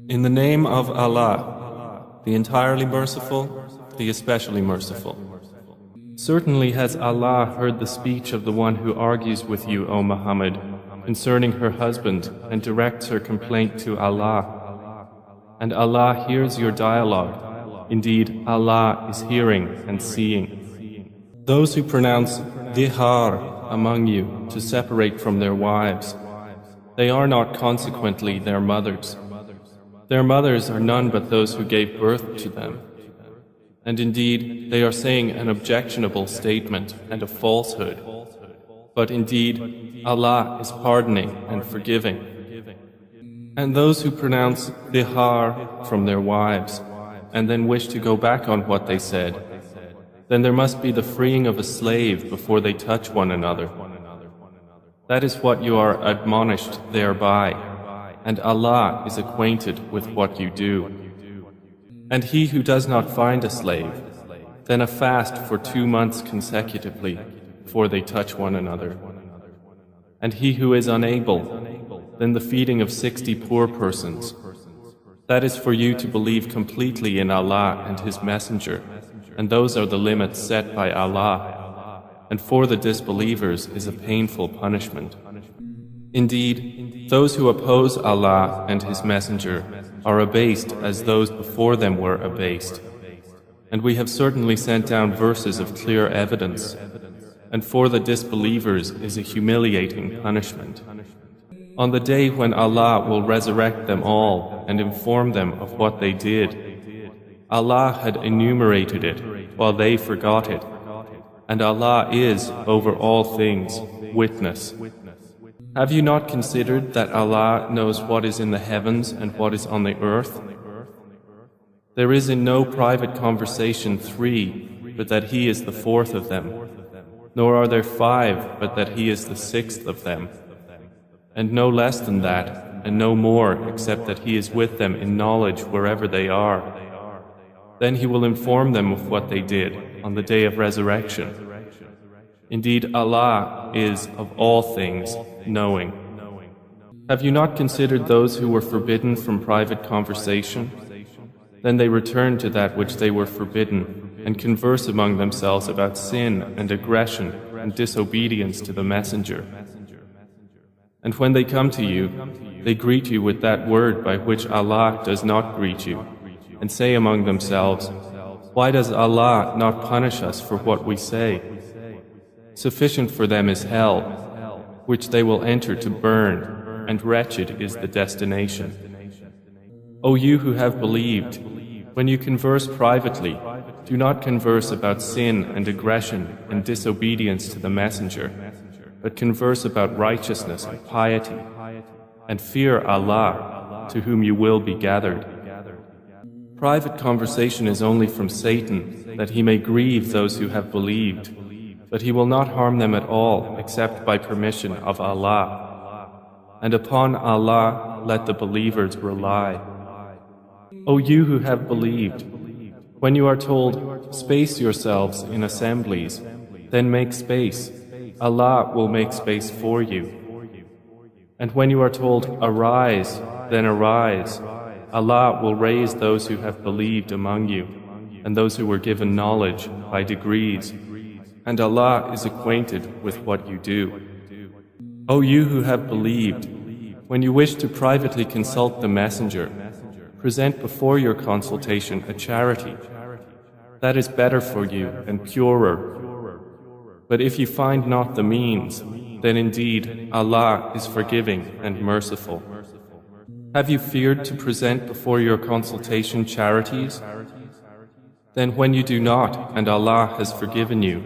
In the name of Allah, the entirely merciful, the especially merciful. Certainly has Allah heard the speech of the one who argues with you, O Muhammad, concerning her husband and directs her complaint to Allah. And Allah hears your dialogue. Indeed, Allah is hearing and seeing. Those who pronounce dihar among you to separate from their wives, they are not consequently their mothers. Their mothers are none but those who gave birth to them. And indeed, they are saying an objectionable statement and a falsehood. But indeed, Allah is pardoning and forgiving. And those who pronounce dihar from their wives, and then wish to go back on what they said, then there must be the freeing of a slave before they touch one another. That is what you are admonished thereby, and Allah is acquainted with what you do. And he who does not find a slave, then a fast for 2 months consecutively before they touch one another. And he who is unable, then the feeding of 60 poor persons. That is for you to believe completely in Allah and His Messenger, and those are the limits set by Allah. And for the disbelievers is a painful punishment. Indeed, those who oppose Allah and His Messenger are abased as those before them were abased. And we have certainly sent down verses of clear evidence, and for the disbelievers is a humiliating punishment. On the day when Allah will resurrect them all and inform them of what they did, Allah had enumerated it while they forgot it, and Allah is, over all things, witness. Have you not considered that Allah knows what is in the heavens and what is on the earth? There is in no private conversation 3, but that He is the 4th of them, nor are there 5, but that He is the 6th of them, and no less than that, and no more except that He is with them in knowledge wherever they are. Then He will inform them of what they did on the day of resurrection. Indeed, Allah is of all things knowing. Have you not considered those who were forbidden from private conversation? Then they return to that which they were forbidden and converse among themselves about sin and aggression and disobedience to the Messenger. And when they come to you, they greet you with that word by which Allah does not greet you, and say among themselves, "Why does Allah not punish us for what we say?" Sufficient for them is hell, which they will enter to burn, and wretched is the destination. O you who have believed, when you converse privately, do not converse about sin and aggression and disobedience to the Messenger, but converse about righteousness and piety, and fear Allah, to whom you will be gathered. Private conversation is only from Satan, that he may grieve those who have believed, but he will not harm them at all except by permission of Allah. And upon Allah let the believers rely. O you who have believed, when you are told, space yourselves in assemblies, then make space, Allah will make space for you. And when you are told, arise, then arise, Allah will raise those who have believed among you, and those who were given knowledge by degrees, and Allah is acquainted with what you do. O you who have believed, when you wish to privately consult the Messenger, present before your consultation a charity. That is better for you and purer. But if you find not the means, then indeed Allah is forgiving and merciful. Have you feared to present before your consultation charities? Then when you do not and Allah has forgiven you,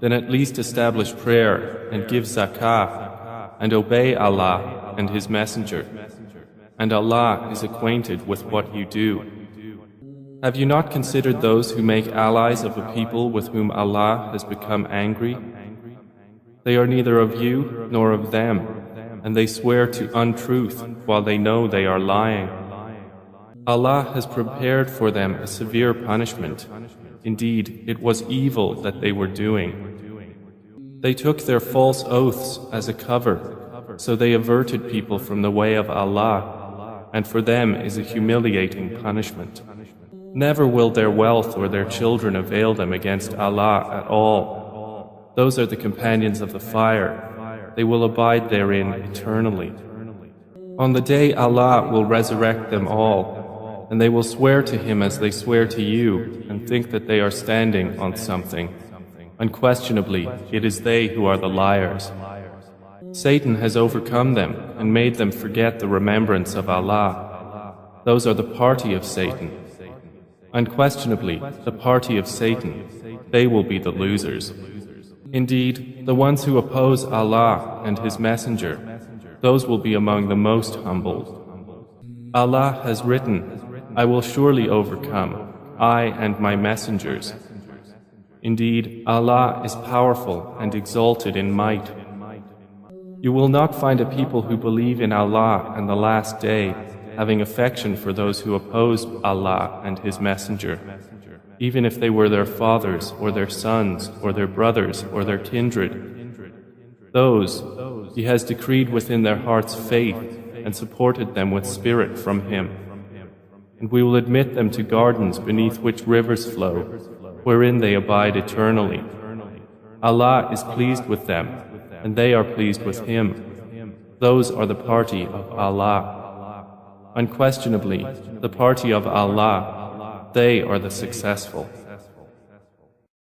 then at least establish prayer and give zakah and obey Allah and His Messenger. And Allah is acquainted with what you do. Have you not considered those who make allies of a people with whom Allah has become angry? They are neither of you nor of them, and they swear to untruth while they know they are lying. Allah has prepared for them a severe punishment. Indeed, it was evil that they were doing. They took their false oaths as a cover, so they averted people from the way of Allah. and for them is a humiliating punishment. Never will their wealth or their children avail them against Allah at all. Those are the companions of the fire. They will abide therein eternally. On the day Allah will resurrect them all, and they will swear to Him as they swear to you, and think that they are standing on something. Unquestionably, it is they who are the liars. Satan has overcome them and made them forget the remembrance of Allah. Those are the party of Satan. Unquestionably, the party of Satan, they will be the losers. Indeed, the ones who oppose Allah and His Messenger, those will be among the most humbled. Allah has written, I will surely overcome, I and my messengers. Indeed, Allah is powerful and exalted in might. You will not find a people who believe in Allah and the Last Day having affection for those who oppose Allah and His Messenger, even if they were their fathers or their sons or their brothers or their kindred. Those He has decreed within their hearts faith and supported them with spirit from Him. And we will admit them to gardens beneath which rivers flow, wherein they abide eternally. Allah is pleased with them, and they are pleased with Him. Those are the party of Allah. Unquestionably, the party of Allah, they are the successful.